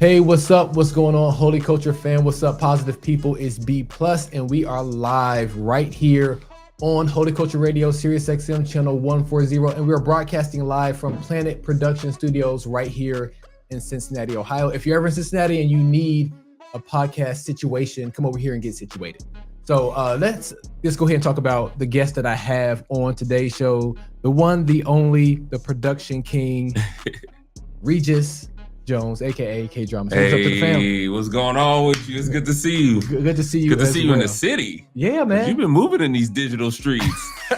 Hey, what's up? What's going on, Holy Culture fam? What's up, positive people? It's B+, and we are live right here on Holy Culture Radio, SiriusXM channel 140, and we are broadcasting live from Planet Production Studios right here in Cincinnati, Ohio. If you're ever in Cincinnati and you need a podcast situation, come over here and get situated. So let's go ahead and talk about the guest that I have on today's show, the one, the only, the production king, Regis Jones, aka K Drama. So what's up to the family? Hey, what's going on with you? It's good to see you. Good to see you. Good to see you in the city. Yeah, man. You've been moving in these digital streets.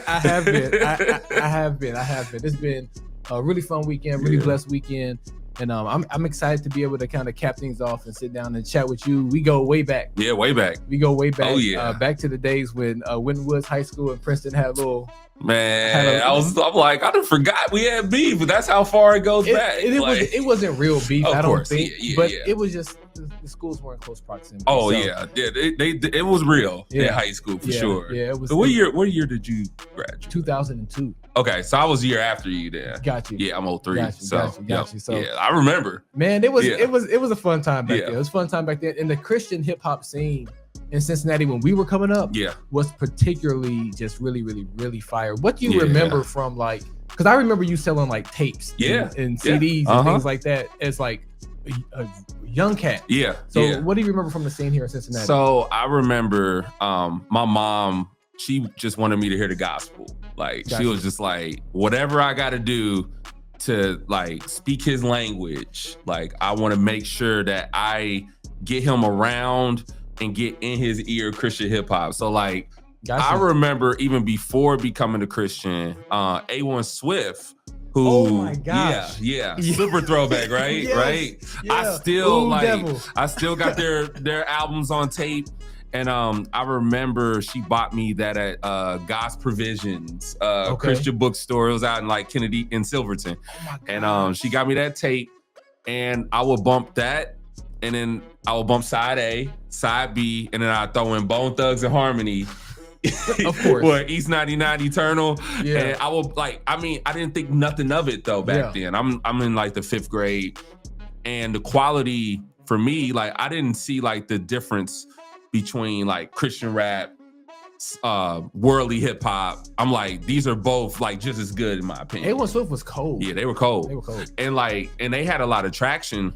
I have been. I have been. It's been a really fun weekend, really blessed weekend. And I'm excited to be able to kind of cap things off and sit down and chat with you. We go way back. Yeah, way back. We go way back. Oh, yeah. Back to the days when Winton Woods High School and Princeton had a little... Man, I'm like, I done forgot we had beef, but that's how far it goes back. It wasn't real beef, I don't think. But yeah. it was just, the schools were in close proximity. Oh, so. yeah. It was real in high school, for sure. Yeah, it was. So what year did you graduate? 2002. Okay, so I was a year after you then. Got you. Yeah, I'm 03. Got you. So, yeah, I remember. Man, it was a fun time back then. It was a fun time back then. And the Christian hip hop scene in Cincinnati when we were coming up was particularly just really, really, really fire. What do you remember from, like, because I remember you selling like tapes and CDs and things like that as like a young cat. Yeah. So what do you remember from the scene here in Cincinnati? So I remember my mom, she just wanted me to hear the gospel. Like she was just like, whatever I got to do to like speak his language, like I want to make sure that I get him around and get in his ear Christian hip hop. So like, I remember even before becoming a Christian, A1 Swift, who, oh my gosh, super throwback, right? Yes. Right. Yeah. I still got their albums on tape. And I remember she bought me that at God's Provisions, Christian bookstore. It was out in like Kennedy in Silverton. Oh and she got me that tape, and I would bump that. And then I would bump side A, side B, and then I throw in Bone Thugs and Harmony. Of course. Or East 99 Eternal. Yeah. And I would like, I didn't think nothing of it though back then. I'm in like the 5th grade. And the quality for me, like I didn't see like the difference between like Christian rap, worldly hip hop. I'm like, these are both like just as good in my opinion. A1 Swift was cold. Yeah, they were cold. And they had a lot of traction.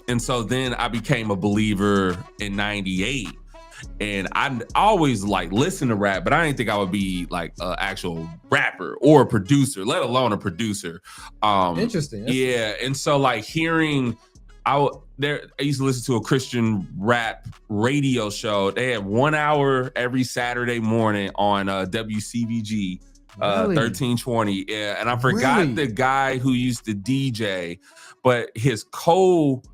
And so then I became a believer in 98. And I always like listen to rap, but I didn't think I would be like an actual rapper or a producer, let alone a producer. Interesting. Yeah. And so like hearing, I used to listen to a Christian rap radio show. They had 1 hour every Saturday morning on WCBG. 1320. Yeah. And I forgot the guy who used to DJ, but his co-host,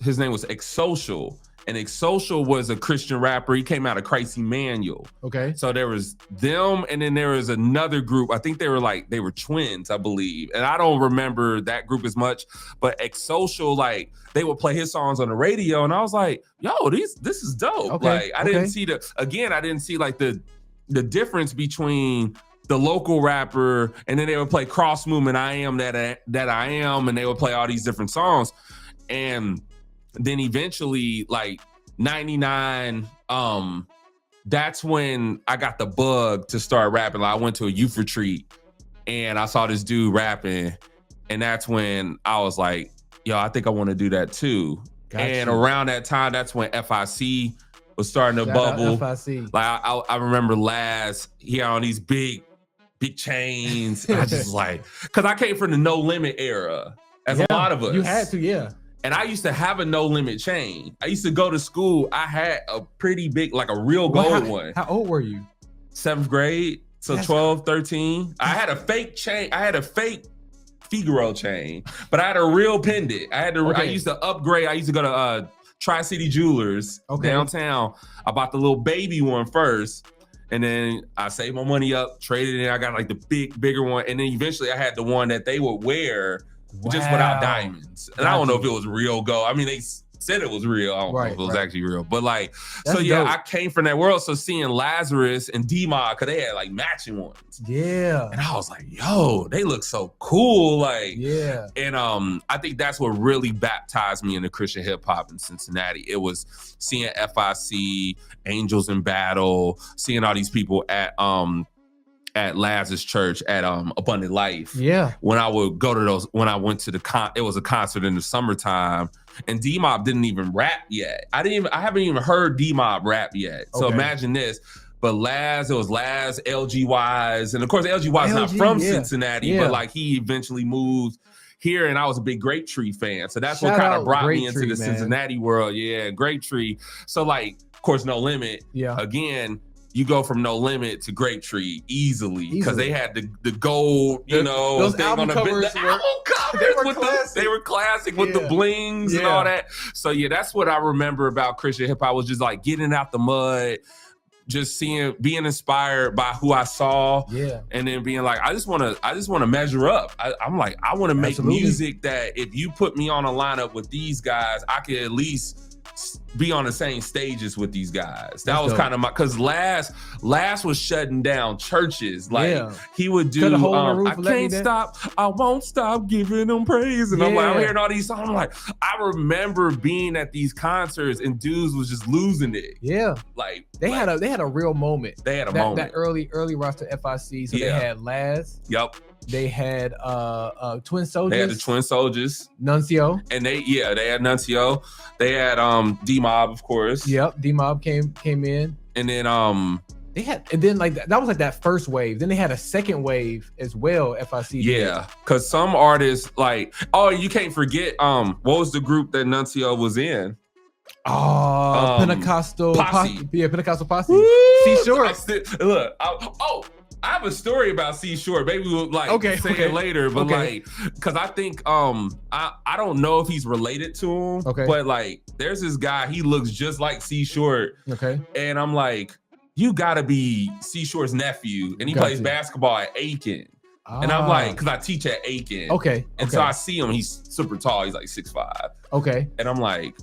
his name was Exocial. And Exocial was a Christian rapper. He came out of Christ Emmanuel. Okay. So there was them, and then there was another group. I think they were twins, I believe. And I don't remember that group as much, but Exocial, like, they would play his songs on the radio, and I was like, yo, this is dope. Okay. Like, I didn't see like the difference between the local rapper, and then they would play Cross Movement, I Am That I Am, and they would play all these different songs. And then eventually, like 99, that's when I got the bug to start rapping. Like, I went to a youth retreat and I saw this dude rapping, and that's when I was like, yo, I think I want to do that too. And around that time, that's when FIC was starting to bubble. FIC. Like I remember Laz, he had on these big chains. And I just like, cause I came from the No Limit era, as a lot of us. You had to, yeah. And I used to have a No Limit chain. I used to go to school. I had a pretty big, like a real gold one. How old were you? 7th grade. So 12, 13. I had a fake chain. I had a fake Figaro chain, but I had a real pendant. I used to upgrade. I used to go to Tri-City Jewelers downtown. I bought the little baby one first. And then I saved my money up, traded it. I got like the bigger one. And then eventually I had the one that they would wear just without diamonds. And I don't know if it was real gold. I mean, they said it was real. I don't know if it was actually real, but like, That's so yeah, dope. I came from that world. So seeing Lazarus and D-Mob, cause they had like matching ones. Yeah. And I was like, yo, they look so cool. Like, yeah. And I think that's what really baptized me into Christian hip hop in Cincinnati. It was seeing FIC, Angels in Battle, seeing all these people at Lazarus Church at Abundant Life. Yeah. When I would go to those, when I went to it was a concert in the summertime, and D-Mob didn't even rap yet. I haven't even heard D-Mob rap yet. So imagine this. But it was Laz, LG Wise, and of course LG Wise is not from Cincinnati, but like he eventually moved here, and I was a big Grape Tree fan. So that's what kind of brought me into the Cincinnati world. Yeah, Grape Tree. So like, of course, No Limit. Yeah. Again, you go from No Limit to Grape Tree easily because they had the gold, those thing album on covers. They were classic with the blings and all that. So yeah, that's what I remember about Christian hip hop, was just like getting out the mud, just being inspired by who I saw, and then being like, I just want to measure up. I'm like, I want to make music that if you put me on a lineup with these guys, I could at least be on the same stages with these guys. That was kind of because Laz was shutting down churches. Like he would do I can't stop, I won't stop giving them praise. And I'm like, I'm hearing all these songs. I'm like, I remember being at these concerts and dudes was just losing it. Yeah. Like they had a real moment. They had a moment. That early roster FIC. So they had Laz. Yep. They had Twin Soldiers. They had the Twin Soldiers. Nuncio. And they had Nuncio. They had D-Mob, of course. Yep, D-Mob came in. And then they had, and then like that was like that first wave. Then they had a second wave as well, FIC. Yeah, because some artists like, you can't forget what was the group that Nuncio was in? Pentecostal Posse. Pentecostal Posse. C Short. Look, I have a story about C Short. Maybe we'll say it later, but because I think I don't know if he's related to him. Okay. But like, there's this guy. He looks just like C Short. Okay. And I'm like, you gotta be C Short's nephew, and he plays basketball at Aiken. And I'm like, because I teach at Aiken. Okay. And so I see him. He's super tall. He's like 6'5". Okay. And I'm like,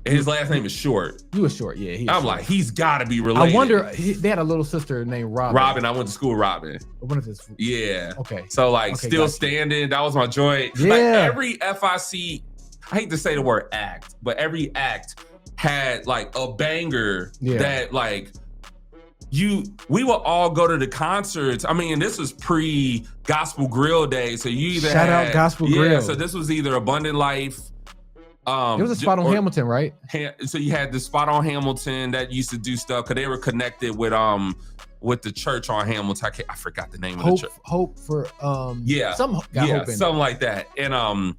and his last name is Short. You was Short, yeah. I'm like, he's got to be related. I wonder, they had a little sister named Robin. Robin, I went to school with Robin. Yeah. Okay. So like, Still Standing, that was my joint. Yeah. Like every FIC, I hate to say the word act, but every act had like a banger that like, we would all go to the concerts. I mean, this was pre-Gospel Grill day, so you either Shout out Gospel Grill. So this was either Abundant Life. It was a spot on Hamilton, right? So you had the spot on Hamilton that used to do stuff because they were connected with the church on Hamilton. I forgot the name of the church. Hope for something like that. And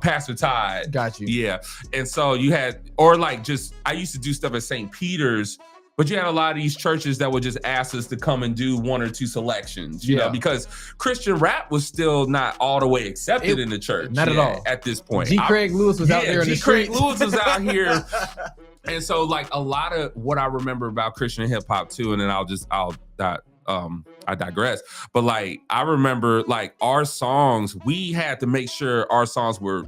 Pastor Todd. Got you. Yeah. And so you had, or like just, I used to do stuff at St. Peter's. But you had a lot of these churches that would just ask us to come and do one or two selections, you know, because Christian rap was still not all the way accepted in the church. Not at all. At this point. Craig Lewis was out there in the streets. Craig Lewis was out here. And so like a lot of what I remember about Christian hip hop too, and then I digress. But like, I remember like our songs, we had to make sure our songs were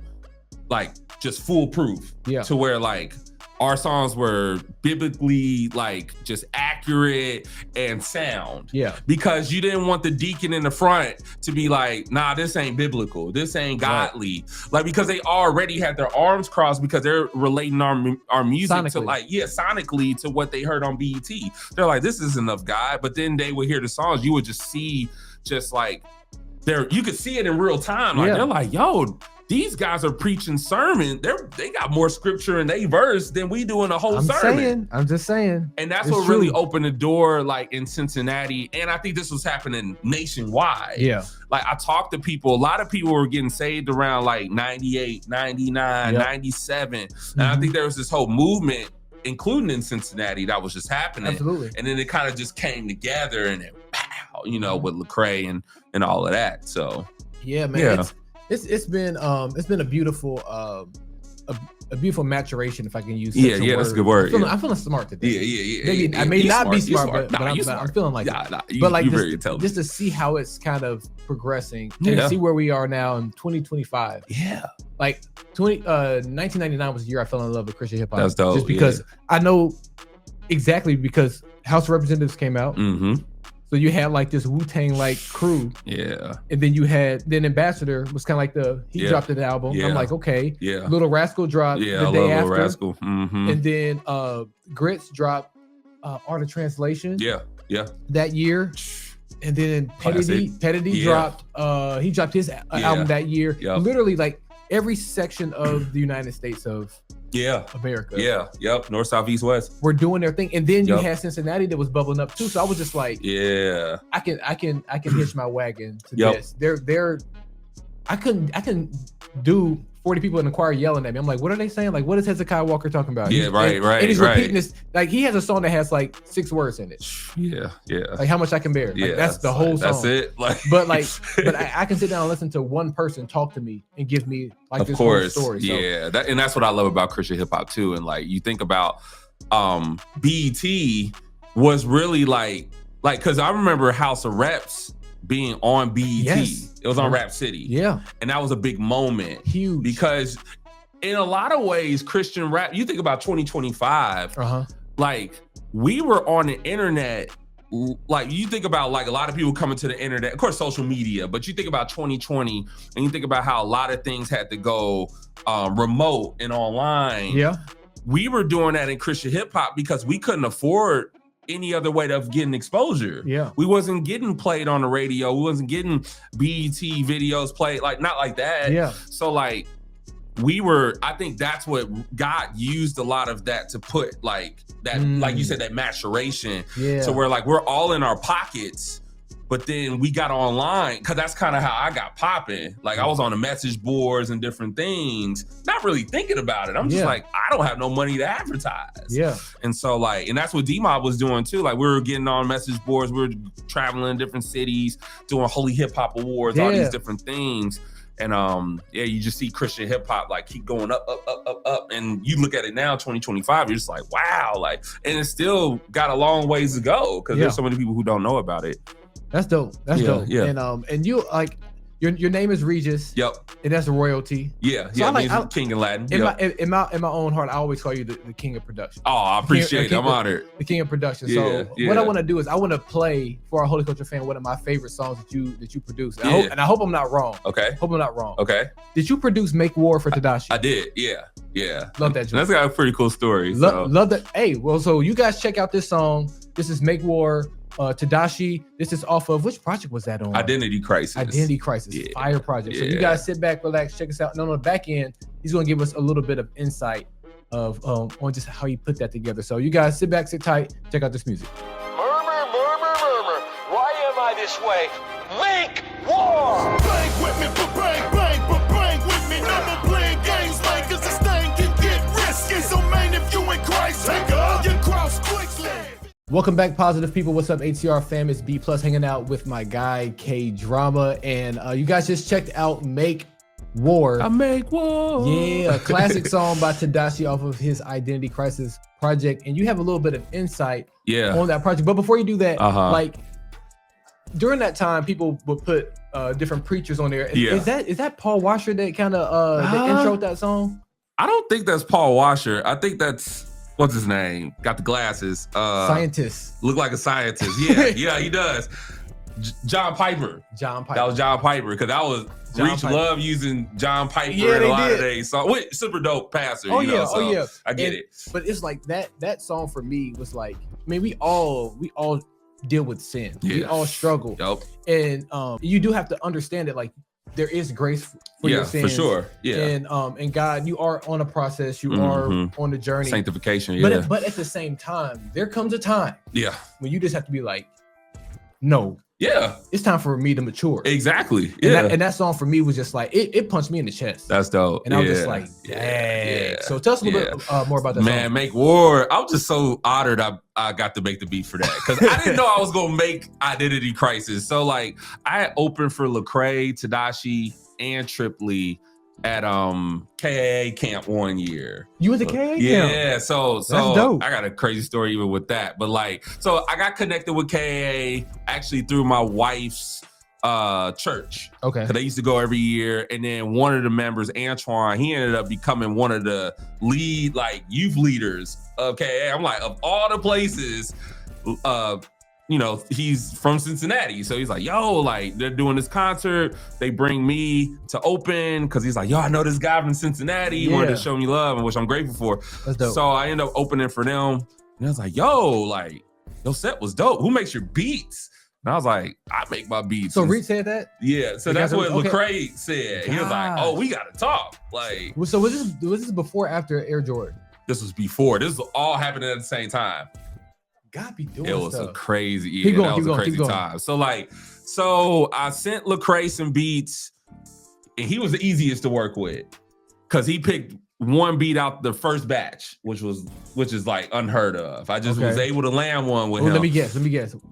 like just foolproof to where like, our songs were biblically like just accurate and sound. Yeah. Because you didn't want the deacon in the front to be like, nah, this ain't biblical. This ain't godly. Right. Like, because they already had their arms crossed because they're relating our music sonically. To like, sonically to what they heard on BET. They're like, this isn't of God. But then they would hear the songs. You would just see just like, you could see it in real time. Like, they're like, yo, these guys are preaching sermon. They got more scripture in their verse than we do in a whole sermon. I'm just saying. And that's what really opened the door, like in Cincinnati. And I think this was happening nationwide. Yeah. Like I talked to people, a lot of people were getting saved around like 98, 99, 97. And I think there was this whole movement, including in Cincinnati, that was just happening. Absolutely. And then it kind of just came together and it, pow, with Lecrae and all of that. So yeah, man. Yeah. It's been a beautiful a beautiful maturation, if I can use such a word. That's a good word. I'm feeling smart today. Yeah. Maybe I may not be smart, but I'm feeling like it. But like just to see how it's kind of progressing and see where we are now in 2025. Yeah. like 1999 was the year I fell in love with Christian hip hop. That's dope. Just because I know exactly because House of Representatives came out. Mm-hmm. So you had like this Wu-Tang like crew. Yeah. And then Ambassador was kind of like he dropped an album. Yeah. I'm like, okay. Yeah. Little Rascal dropped the day after. Little Rascal. Mm-hmm. And then Grits dropped Art of Translation. Yeah. Yeah. That year. And then Petty D dropped he dropped his album that year. Yep. Literally like every section of the United States of America. Yeah. Yep. North, south, east, west. We're doing their thing. And then you had Cincinnati that was bubbling up too. So I was just like, I can hitch my wagon to this. I couldn't do 40 people in the choir yelling at me. I'm like, what are they saying? Like, what is Hezekiah Walker talking about? Yeah, right. And he's repeating this. Like, he has a song that has like 6 words in it. Yeah. Like, How Much I Can Bear. Like, that's the whole song. That's it. Like, but I can sit down and listen to one person talk to me and give me like this whole story. So. Yeah, and that's what I love about Christian hip hop too. And like, you think about BET was really like because I remember House of Reps being on BET. Yes. It was on Rap City. Yeah. And that was a big moment. Huge. Because in a lot of ways, Christian rap, you think about 2025, like we were on the internet, like you think about like a lot of people coming to the internet, of course, social media, but you think about 2020 and you think about how a lot of things had to go remote and online. Yeah. We were doing that in Christian hip hop because we couldn't afford any other way of getting exposure. Yeah. We wasn't getting played on the radio. We wasn't getting BET videos played, like not like that. Yeah. So like I think that's what God used a lot of that to put like that, like you said, that maturation. Yeah. So we're like, we're all in our pockets, but then we got online because that's kind of how I got popping. Like I was on the message boards and different things, not really thinking about it. I'm just like, I don't have no money to advertise. Yeah. And so like, and that's what D-Mob was doing too. Like we were getting on message boards, we were traveling in different cities, doing Holy Hip Hop Awards, all these different things. And you just see Christian hip hop like keep going up. And you look at it now, 2025, you're just like, wow, like, and it still got a long ways to go because there's so many people who don't know about it. That's dope. That's dope. Yeah. And you like your name is Regis. Yep. And that's a royalty. Yeah. So Means king in Latin. In my own heart, I always call you the king of production. Oh, I appreciate it. I'm honored. The king of production. So what I want to do is I want to play for our Holy Culture fan one of my favorite songs that you produced. And I hope I'm not wrong. Okay. Hope I'm not wrong. Okay. Did you produce Make War for Tedashii? I did. Yeah. Love that. That's got a pretty cool story. Love that. Hey, well, so you guys check out this song. This is Make War. Tedashii. This is off of which project was that on? Identity Crisis. Yeah. Fire project. So you guys sit back, relax, check us out. And on the back end, he's going to give us a little bit of insight of on just how he put that together. So you guys sit back, sit tight, check out this music. Murmur. Why am I this way? Make war! Bang with me, bang with me. No more playing games like cause this thing can get risky. So man, if you in Christ, take up your cross quickly. Welcome back, positive people. What's up, HCR fam? It's B Plus hanging out with my guy K Drama, and you guys just checked out Make War. I make war. Yeah, a classic song by Tedashii off of his Identity Crisis project, and you have a little bit of insight on that project. But before you do that, like during that time, people would put different preachers on there. Is that Paul Washer that kind of introed that song? I don't think that's Paul Washer. I think that's what's his name? Got the glasses. Scientist. Look like a scientist. Yeah, he does. John Piper. That was John Piper because that was Reach Love using John Piper in a lot of days. So super dope passer. I get it. But it's like that song for me was like, I mean, we all deal with sin. We all struggle. Yep. And you do have to understand that like there is grace for your sins. For sure. Yeah. And God, you are on a process. You are on the journey. Sanctification. Yeah. But at the same time, there comes a time. Yeah. When you just have to be like, no. Yeah. It's time for me to mature. Exactly. Yeah. And that song for me was just like, it punched me in the chest. That's dope. And I was just like, dang. Yeah. So tell us a little bit more about that song. Make War. I was just so honored I got to make the beat for that. Because I didn't know I was going to make Identity Crisis. So like I opened for Lecrae, Tedashii, and Tripley at KAA camp one year. You went to KAA camp? Yeah, so that's dope. I got a crazy story even with that. But like, so I got connected with KAA actually through my wife's church. Okay. Because they used to go every year. And then one of the members, Antoine, he ended up becoming one of the lead like youth leaders. Okay. I'm like, of all the places, you know, he's from Cincinnati. So he's like, yo, like they're doing this concert. They bring me to open because he's like, yo, I know this guy from Cincinnati. He wanted to show me love, and which I'm grateful for. That's dope. So I end up opening for them. And I was like, yo, like, your set was dope. Who makes your beats? And I was like, I make my beats. So Reed said that? Yeah. So that's what Lecrae said. He was like, oh, we got to talk. Like, so was this before or after Air Jordan? This was before. This was all happening at the same time. God be doing it was stuff. A crazy, yeah, keep going, that was keep a going, crazy time. So I sent Lecrae some beats, and he was the easiest to work with because he picked one beat out the first batch, which is like unheard of. I just was able to land one with him. Let me guess.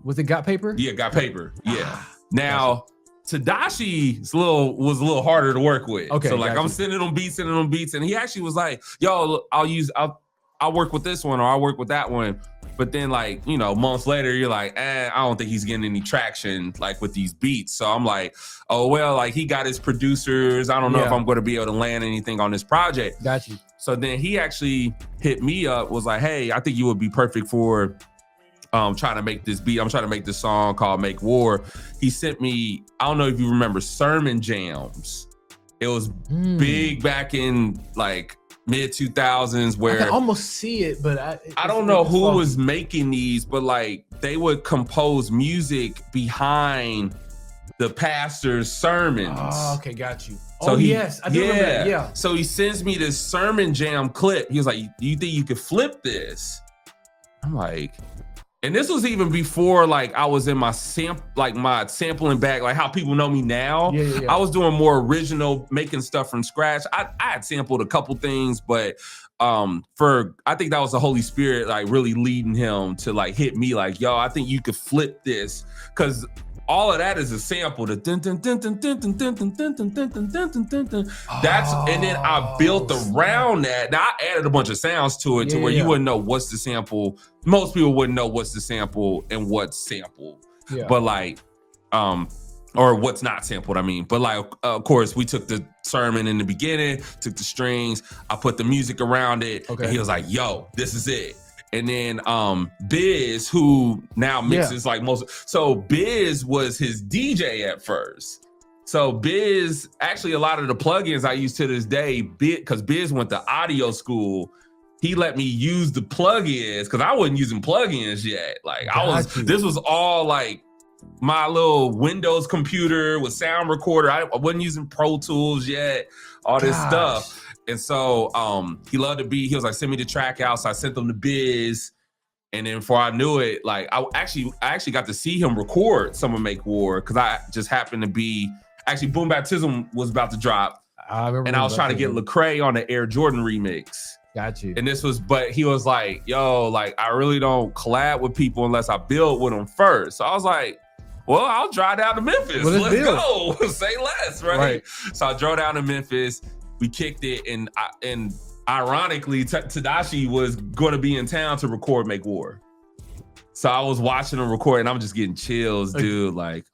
Was it Got Paper? Yeah, Got Paper. Yeah. Now Tedashii was a little harder to work with. Okay. So like I'm sending them beats, and he actually was like, "Yo, I'll work with this one, or I'll work with that one." But then, like, you know, months later, you're like, I don't think he's getting any traction, like, with these beats. So I'm like, oh, well, like, he got his producers. I don't know if I'm going to be able to land anything on this project. Got you. So then he actually hit me up, was like, hey, I think you would be perfect for trying to make this beat. I'm trying to make this song called Make War. He sent me, I don't know if you remember Sermon Jams. It was big back in, like, mid 2000s where I can almost see it, but I don't know who was making these, but like they would compose music behind the pastor's sermons. Oh, okay, got you. So yes, I do remember that. Yeah. So he sends me this sermon jam clip. He was like, "Do you think you could flip this?" I'm like, and this was even before like I was in my sampling bag, like how people know me now. Yeah. I was doing more original, making stuff from scratch. I had sampled a couple things, but I think that was the Holy Spirit like really leading him to like hit me like, yo, I think you could flip this, because all of that is a sample. The dun dun dun dun dun dun dun dun dun dun dun dun dun dun dun. That's and then I built around that. Now I added a bunch of sounds to it to where you wouldn't know what's the sample. Most people wouldn't know what's the sample and what's sampled. Yeah. But like, or what's not sampled, I mean. But like, of course, we took the sermon in the beginning, took the strings, I put the music around it, and he was like, yo, this is it. And then Biz, who now mixes like most. So Biz was his DJ at first. So Biz, actually a lot of the plugins I use to this day, because Biz went to audio school, he let me use the plugins because I wasn't using plugins yet. Like this was all like my little Windows computer with sound recorder. I wasn't using Pro Tools yet, all this stuff. And so he loved the beat. He was like, send me the track out. So I sent them to Biz. And then before I knew it, like I actually got to see him record some of Make War because I just happened to be, actually Boom Baptism was about to drop. I was trying to get Lecrae on the Air Jordan remix. Got you. And but he was like, yo, like I really don't collab with people unless I build with them first. So I was like, well, I'll drive down to Memphis. Let's go. Say less, right? So I drove down to Memphis. We kicked it, and ironically, Tedashii was going to be in town to record Make War. So I was watching him record, and I'm just getting chills, dude. Like,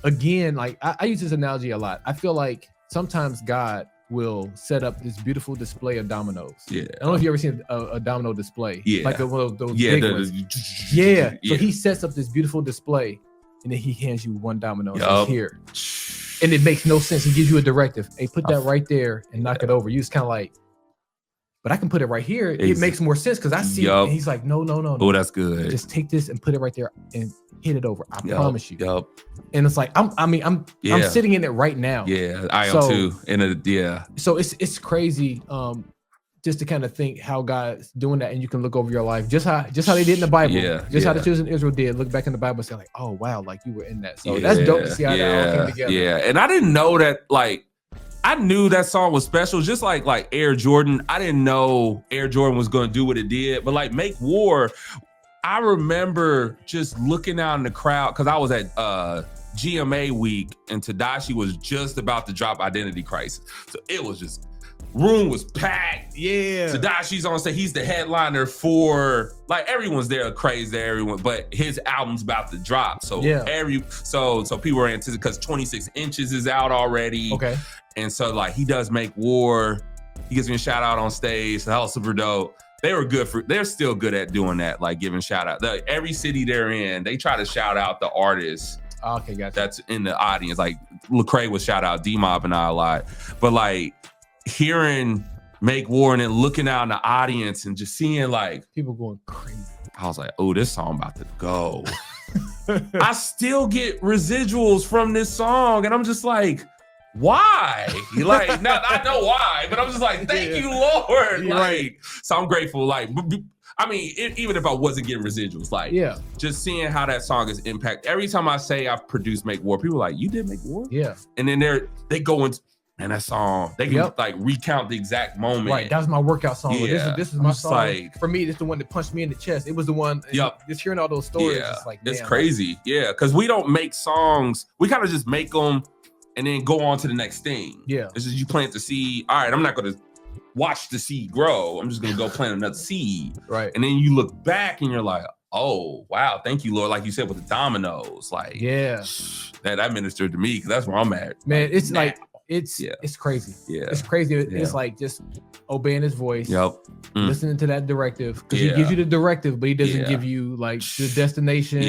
again, like I use this analogy a lot. I feel like sometimes God will set up this beautiful display of dominoes. Yeah, I don't know if you ever seen a domino display. Yeah, like one of those big ones. Yeah. So he sets up this beautiful display, and then he hands you one domino. Says, here. And it makes no sense. He gives you a directive. Hey, put that right there and knock it over. You just kind of like, but I can put it right here. It makes more sense because I see it. And he's like, no. Oh, that's good. Just take this and put it right there and hit it over. I promise you. And it's like, I'm sitting in it right now. Yeah, I am too. So it's crazy. Just to kind of think how God's doing that, and you can look over your life, just how they did in the Bible, how the children of Israel did. Look back in the Bible and say like, oh wow, like you were in that. So that's dope to see how that all came together. Yeah, and I didn't know that. Like, I knew that song was special, just like Air Jordan. I didn't know Air Jordan was going to do what it did, but like Make War, I remember just looking out in the crowd because I was at GMA week, and Tedashii was just about to drop Identity Crisis, so it was just room was packed. Yeah. Tedashii's on stage. He's the headliner for, like, everyone's there, crazy, everyone, but his album's about to drop. So so people are anticipating, because 26 Inches is out already. Okay. And so, like, he does Make War. He gives me a shout out on stage. That was super dope. They're still good at doing that, like giving shout out. Every city they're in, they try to shout out the artists. Okay, gotcha. That's in the audience. Like Lecrae would shout out D-Mob and I a lot. But like hearing Make War and then looking out in the audience and just seeing like people going crazy. I was like, oh, this song about to go. I still get residuals from this song, and I'm just like, why? Like, no, I know why, but I'm just like, thank you, Lord. Like, right. So I'm grateful. Like, I mean, even if I wasn't getting residuals, like, just seeing how that song is impact. Every time I say I've produced Make War, people are like, you did Make War? Yeah. And then they go into, and that song, they can like recount the exact moment. Right, that was my workout song. Yeah. This is my song. Like, for me, this is the one that punched me in the chest. It was the one. Just hearing all those stories, it's like, it's crazy. Yeah, because we don't make songs. We kind of just make them and then go on to the next thing. Yeah. It's just you plant the seed. All right, I'm not going to watch the seed grow. I'm just going to go plant another seed. Right. And then you look back and you're like, oh, wow, thank you, Lord. Like you said with the dominoes. Like, that ministered to me because that's where I'm at. Man, it's like, it's crazy. Yeah. It's crazy. It's like just obeying his voice. Listening to that directive. Because he gives you the directive, but he doesn't give you like the destination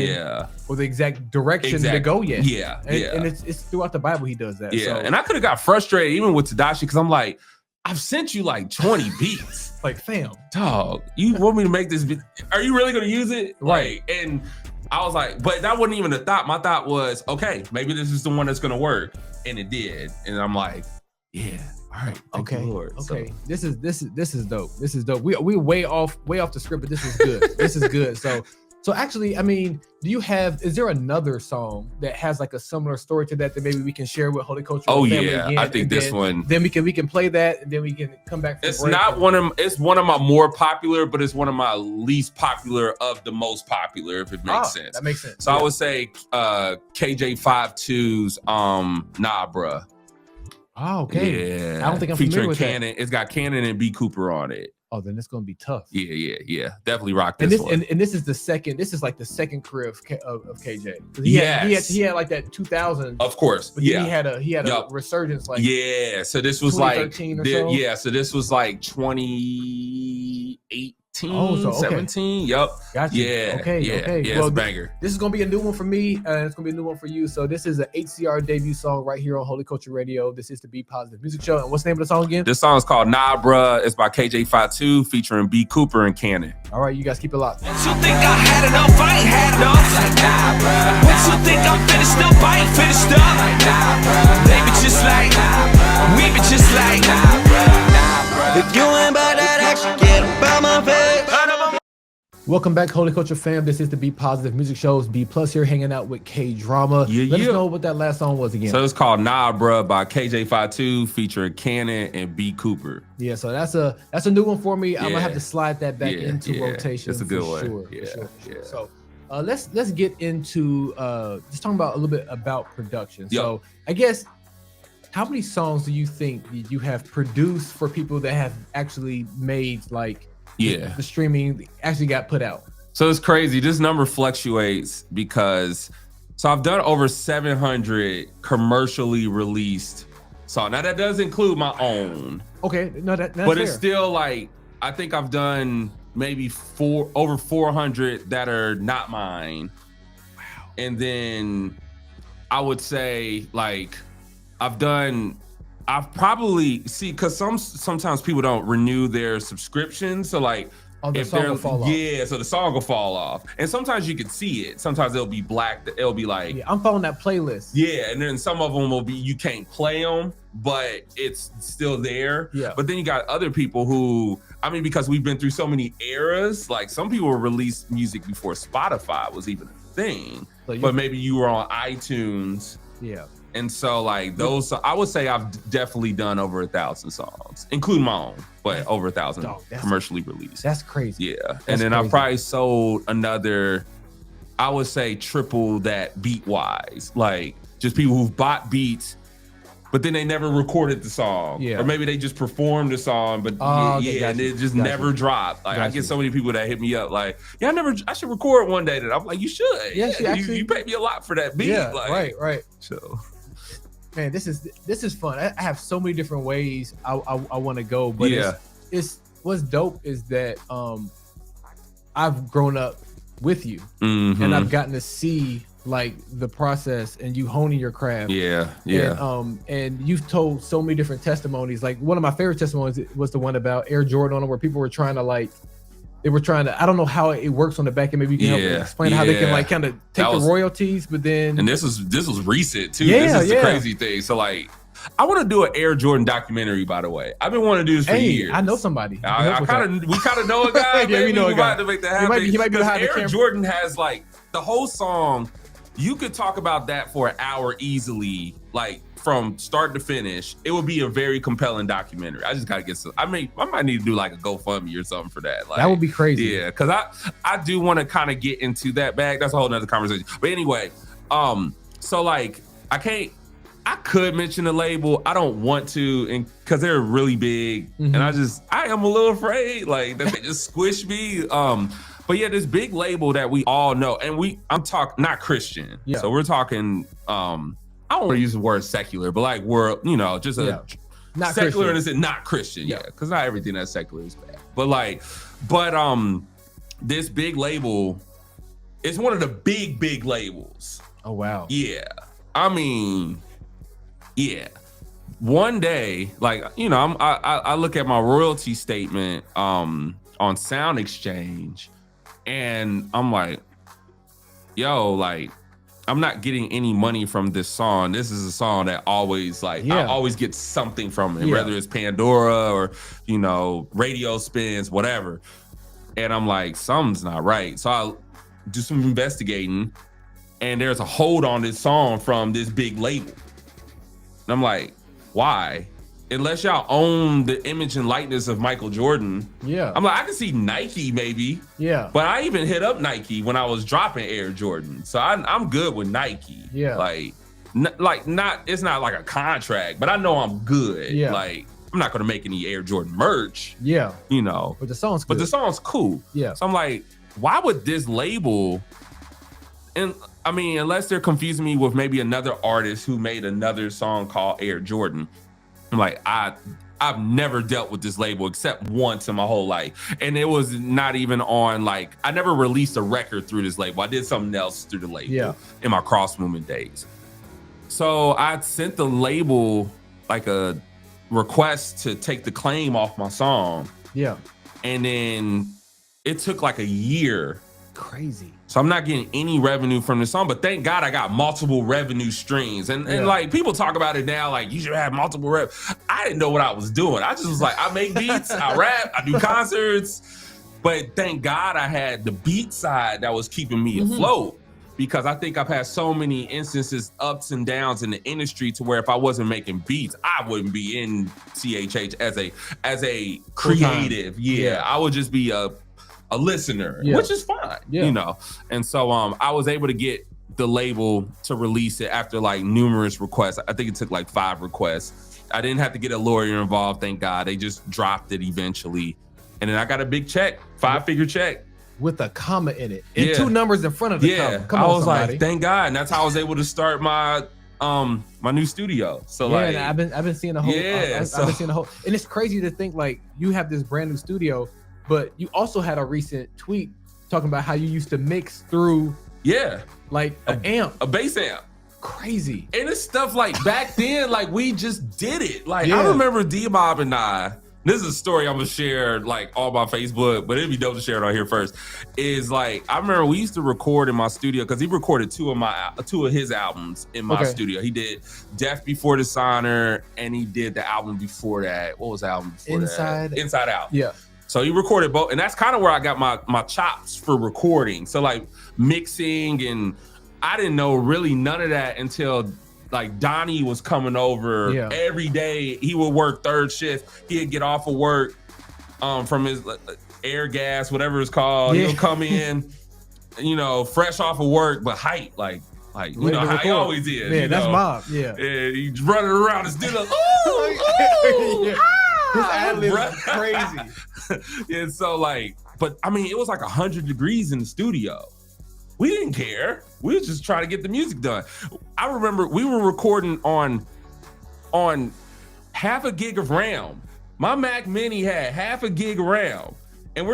or the exact direction to go yet. And it's throughout the Bible he does that. Yeah. And I could have got frustrated even with Tedashii because I'm like, I've sent you like 20 beats. Like, fam. Dog, you want me to make this beat? Are you really gonna use it? Right. Like, and I was like, but that wasn't even a thought. My thought was, okay, maybe this is the one that's gonna work. And it did. And I'm like, yeah, all right. Okay. Lord. Okay. So, this is dope. This is dope. We way off the script, but this is good. This is good. So actually, I mean, is there another song that has like a similar story to that maybe we can share with Holy Culture? Oh yeah, again, I think this one. Then we can play that, and then we can come back. It's not it's one of my more popular, but it's one of my least popular of the most popular, if it makes sense. That makes sense. So I would say KJ52's Nah Bruh. Oh, okay. Yeah. I don't think I'm familiar with Cannon. that. It's got Cannon and B. Cooper on it. Oh, then it's gonna be tough. Yeah. Definitely rock this one. And this is the second. This is like the second career of KJ. He had like that 2000. Of course. But he had a resurgence. Like so this was like so this was like 2018. 17. Yep. Gotcha. Yeah. Okay. Yeah. Well, it's a banger. This is gonna be a new one for me, and it's gonna be a new one for you. So this is an HCR debut song right here on Holy Culture Radio. This is the Be Positive Music Show. And what's the name of the song again? This song is called Nah Bruh. It's by KJ52 featuring B. Cooper and Cannon. All right, you guys keep it locked. What you think I had enough? I ain't had enough. Like, nah, bruh. What you think I'm finished up? I ain't finished up. Like, nah, bruh. They be just like, nah, bruh. We be just like, nah, bruh. Nah, bruh. If you ain't about that action, get about my face. Welcome back, Holy Culture fam. This is the Be Positive Music Show's B Plus here, hanging out with K Drama. Let us know what that last song was again. So it's called Nah Bruh by KJ52 featuring Cannon and B Cooper. Yeah, so that's a new one for me. I'm gonna have to slide that back into rotation. It's a good one. For sure. So let's get into just talking about a little bit about production. So I guess, how many songs do you think you have produced for people that have actually made like the streaming actually got put out? So it's crazy. This number fluctuates because I've done over 700 commercially released songs. Now that does include my own. Okay, no, that's but fair. It's still like, I think I've done maybe over 400 that are not mine. Wow. And then I would say like I've probably because sometimes people don't renew their subscription, so like if song will fall off. So the song will fall off, and sometimes you can see it. Sometimes it'll be black. It'll be like I'm following that playlist. Yeah, and then some of them will be you can't play them, but it's still there. Yeah. But then you got other people who, I mean, because we've been through so many eras. Like some people released music before Spotify was even a thing, but maybe you were on iTunes. Yeah. And so like those, I would say I've definitely done over 1,000 songs, including my own, but over 1,000 commercially released. That's crazy. Yeah. And then I probably sold another, I would say triple that beat wise, like just people who've bought beats, but then they never recorded the song. Yeah. Or maybe they just performed the song, but Okay, and it just gotcha. never dropped. Like I Gotcha. get so many people that hit me up like, yeah, I should record one day. That I'm like, you should. Yeah, she actually- you pay me a lot for that beat. Yeah, like, right. So Man, this is fun. I have so many different ways I want to go, but it's what's dope is that I've grown up with you, and I've gotten to see like the process and you honing your craft. Yeah. And you've told so many different testimonies. Like one of my favorite testimonies was the one about Air Jordan, where people were trying to I don't know how it works on the back end. Maybe you can help explain how they can like kind of take the royalties, but then and this was recent too. Yeah, this is the crazy thing. So like, I want to do an Air Jordan documentary. By the way, I've been wanting to do this for years. I know somebody. We kind of know a guy. Yeah, we know a guy. About to make that happen. He might be behind the Air camera. Jordan has like the whole song. You could talk about that for an hour easily, like from start to finish. It would be a very compelling documentary. I just gotta get some. I might need to do like a GoFundMe or something for that. Like, that would be crazy. Yeah, because I do want to kind of get into that bag. That's a whole nother conversation. But anyway, so like I could mention the label. I don't want to, and because they're really big, and I am a little afraid like that they just squish me. But yeah, this big label that we all know, and I'm talking not Christian. Yeah. So we're talking, I don't want to use the word secular, but like we're, just Not secular Christian. and not Christian. Yeah. Because not everything that's secular is bad. But this big label is one of the big labels. Oh wow. Yeah. I mean, yeah. One day, like, I look at my royalty statement on Sound Exchange, and I'm like, yo, like, I'm not getting any money from this song. This is a song that always, I always get something from it, whether it's Pandora or, radio spins, whatever. And I'm like, something's not right. So I do some investigating, and there's a hold on this song from this big label. And I'm like, why? Unless y'all own the image and likeness of Michael Jordan. Yeah. I'm like, I can see Nike maybe. Yeah. But I even hit up Nike when I was dropping Air Jordan. So I'm good with Nike. Yeah. It's not like a contract, but I know I'm good. Yeah. Like, I'm not gonna make any Air Jordan merch. Yeah. But the song's good. But the song's cool. Yeah. So I'm like, why would this label, and I mean, unless they're confusing me with maybe another artist who made another song called Air Jordan. I'm like, I've never dealt with this label except once in my whole life. And it was not even on, I never released a record through this label. I did something else through the label in my cross movement days. So I sent the label a request to take the claim off my song. Yeah. And then it took a year. Crazy. So I'm not getting any revenue from the song, but thank God I got multiple revenue streams. And people talk about it now, you should have multiple I didn't know what I was doing. I just was I make beats, I rap, I do concerts. But thank God I had the beat side that was keeping me afloat, because I think I've had so many instances, ups and downs in the industry, to where if I wasn't making beats, I wouldn't be in CHH as a creative. Yeah, I would just be a listener, which is fine, And so I was able to get the label to release it after numerous requests. I think it took 5 requests. I didn't have to get a lawyer involved, thank God. They just dropped it eventually. And then I got a big check, 5-figure check. With a comma in it. And 2 numbers in front of the comma. Come on, I was somebody. Thank God. And that's how I was able to start my new studio. So I've been seeing the whole I've been seeing the whole, and it's crazy to think you have this brand new studio, but you also had a recent tweet talking about how you used to mix through an amp, a bass amp. Crazy. And it's stuff back then, we just did it. I remember D-Mob and I, this is a story I'm gonna share on my Facebook, but it'd be dope to share it on here first. Is I remember we used to record in my studio, because he recorded 2 of his albums in my studio. He did Death Before Dishonor, and he did the album before that. What was the album before that? Inside Out. Yeah. So he recorded both, and that's kind of where I got my chops for recording. So mixing, and I didn't know really none of that until Donnie was coming over every day. He would work 3rd shift. He'd get off of work from his air gas, whatever it's called. He'll come in, fresh off of work, but hype, Like, you Ready know to how he record. always is. Yeah, you that's know? mob. Yeah. And he's running around and still like, ooh, Yeah. His ad-lib is crazy. And so like, but I mean, it was like 100 degrees in the studio. We didn't care. We were just trying to get the music done. I remember we were recording on half a gig of RAM. My Mac Mini had half a gig of RAM. And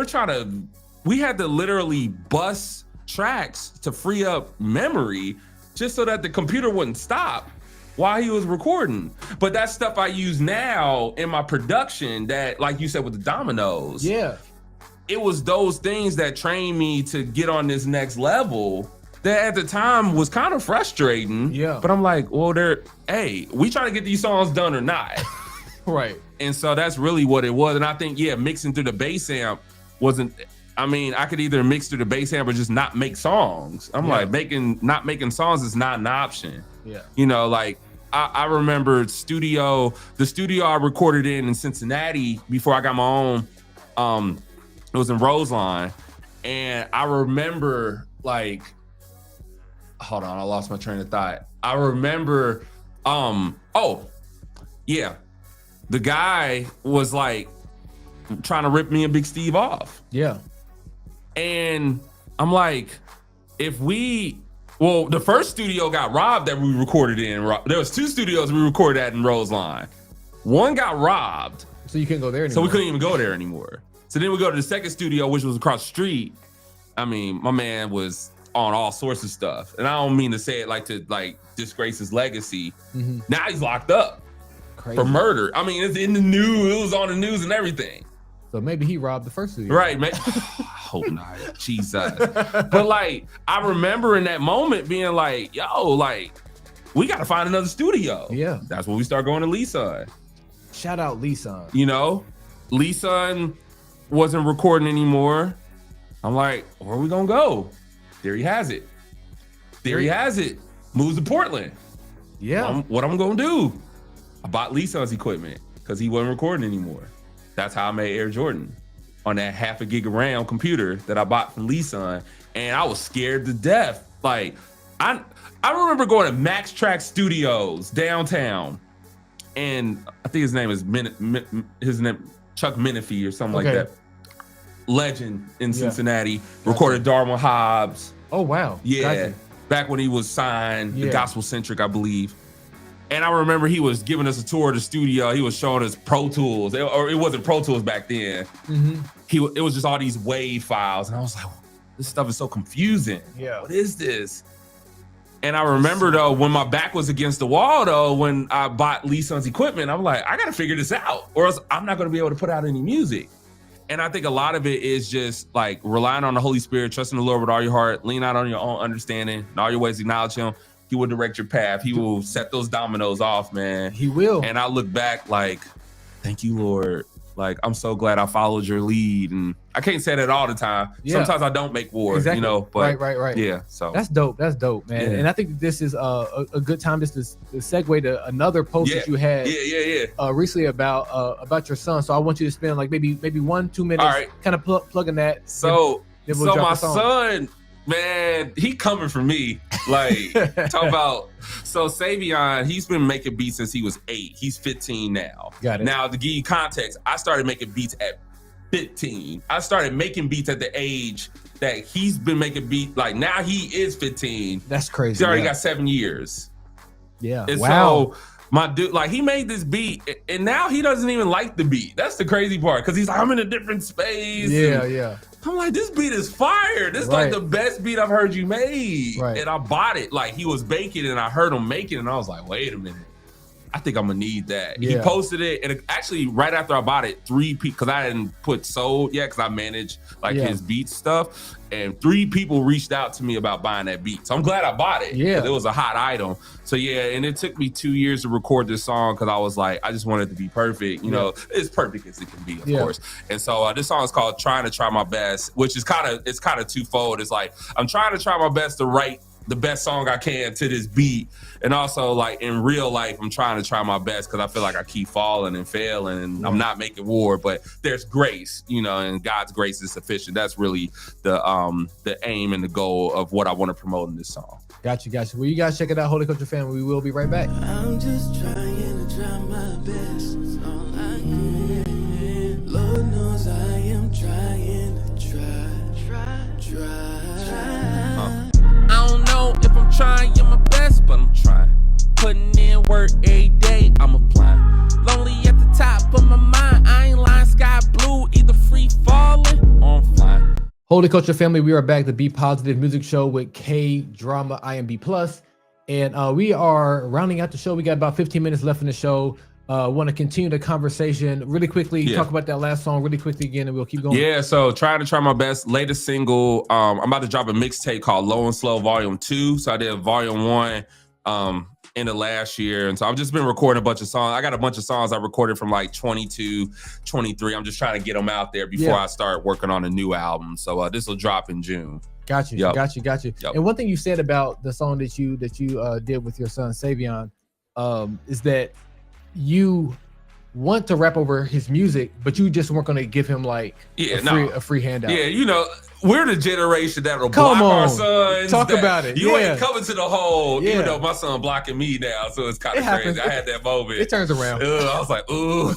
we had to literally bust tracks to free up memory just so that the computer wouldn't stop while he was recording. But that's stuff I use now in my production that, like you said, with the dominoes. Yeah. It was those things that trained me to get on this next level that at the time was kind of frustrating. Yeah. But I'm like, well, we try to get these songs done or not. Right. And so that's really what it was. And I think, mixing through the bass amp wasn't, I mean, I could either mix through the bass amp or just not make songs. I'm like, not making songs is not an option. Yeah. You know, like I remember the studio I recorded in Cincinnati before I got my own, it was in Roseline. And I remember like, hold on, I lost my train of thought. I remember, the guy was like trying to rip me and Big Steve off. Yeah. And I'm like, the first studio got robbed that we recorded in. There was 2 studios we recorded at in Roseline. One got robbed. So you couldn't go there anymore. So we couldn't even go there anymore. So then we go to the second studio, which was across the street. I mean, my man was on all sorts of stuff. And I don't mean to say it like to like disgrace his legacy. Mm-hmm. Now he's locked up for murder. I mean, it's in the news. It was on the news and everything. So maybe he robbed the first studio. Right, man. I hope not. Jesus. But like, I remember in that moment being like, yo, like, we got to find another studio. Yeah. That's when we start going to Lee-Sun. Shout out Lee-Sun. You know, Lee-Sun wasn't recording anymore. I'm like, where are we going to go? There he has it. Moves to Portland. Yeah. What I'm going to do? I bought Lee-Sun's equipment because he wasn't recording anymore. That's how I made Air Jordan on that half a gig of RAM computer that I bought from Lee-Sun. And I was scared to death. Like, I remember going to Max Track Studios downtown. And I think his name is Chuck Menifee or something like that. Legend in Cincinnati. Recorded Darwin Hobbs. Oh, wow. Yeah. Gotcha. Back when he was signed, the Gospel Centric, I believe. And I remember he was giving us a tour of the studio. He was showing us Pro Tools, or it wasn't Pro Tools back then. Mm-hmm. It was just all these WAV files. And I was like, this stuff is so confusing. Yeah. What is this? And I remember though, when my back was against the wall though, when I bought Lee-Sun's equipment, I'm like, I got to figure this out or else I'm not going to be able to put out any music. And I think a lot of it is just like relying on the Holy Spirit, trusting the Lord with all your heart, lean out on your own understanding, in all your ways acknowledge him. He will direct your path. He will set those dominoes off, man. He will. And I look back like, thank you, Lord. Like, I'm so glad I followed your lead. And I can't say that all the time. Yeah. Sometimes I don't make war, you know, but right. Yeah. So that's dope, man. Yeah. And I think this is a good time just to segue to another post that you had recently about your son. So I want you to spend like maybe 1-2 minutes kind of plugging that. So my son, man, he coming for me. Like, talk about, so Savion, he's been making beats since he was 8. He's 15 now. Got it. Now, to give you context, I started making beats at 15. I started making beats at the age that he's been making beats. Like, now he is 15. That's crazy. He already got 7 years. Yeah. And wow. So, my dude, like, he made this beat, and now he doesn't even like the beat. That's the crazy part, because he's like, I'm in a different space. Yeah. I'm like, this beat is fire. This is like the best beat I've heard you make. Right. And I bought it. Like, he was baking and I heard him making it. And I was like, wait a minute. I think I'm going to need that. Yeah. He posted it. And actually, right after I bought it, 3 people, because I hadn't put sold yet, because I managed like his beat stuff. And 3 people reached out to me about buying that beat. So I'm glad I bought it. Yeah. It was a hot item. So and it took me 2 years to record this song because I was like, I just wanted it to be perfect. You know, it's perfect as it can be, of course. And so this song is called Trying to Try My Best, which is kind of twofold. It's like, I'm trying to try my best to write the best song I can to this beat. And also like in real life, I'm trying my best because I feel like I keep falling and failing and I'm not making war, but there's grace, you know, and God's grace is sufficient. That's really the aim and the goal of what I want to promote in this song. Got you. Well, you guys check it out, Holy Culture Family. We will be right back. I'm just trying to try my best. That's all I can. Lord knows I am trying to try. I don't know if I'm trying my best, but I'm trying. Putting in work every day, I'm applying. Lonely at the top of my mind, I ain't lying. Sky blue, either free falling or I'm flying. Holy Culture Family, we are back, the Be Positive Music Show with K Drama IMB+. And we are rounding out the show. We got about 15 minutes left in the show. Want to continue the conversation really quickly. Talk about that last song really quickly again, and we'll keep going. Yeah, so try my best. Latest single, I'm about to drop a mixtape called Low and Slow Volume 2. So I did Volume 1 in the last year. And so I've just been recording a bunch of songs. I got a bunch of songs I recorded from like 22, 23. I'm just trying to get them out there before I start working on a new album. So this will drop in June. Got you. Yep. And one thing you said about the song that you did with your son Savion is that you want to rap over his music, but you just weren't going to give him like a free handout. Yeah, you know, we're the generation that'll block our sons. Talk about it. You ain't coming to the hole, even though my son blocking me now, so it's kind of crazy. I had that moment. It turns around. I was like, ooh.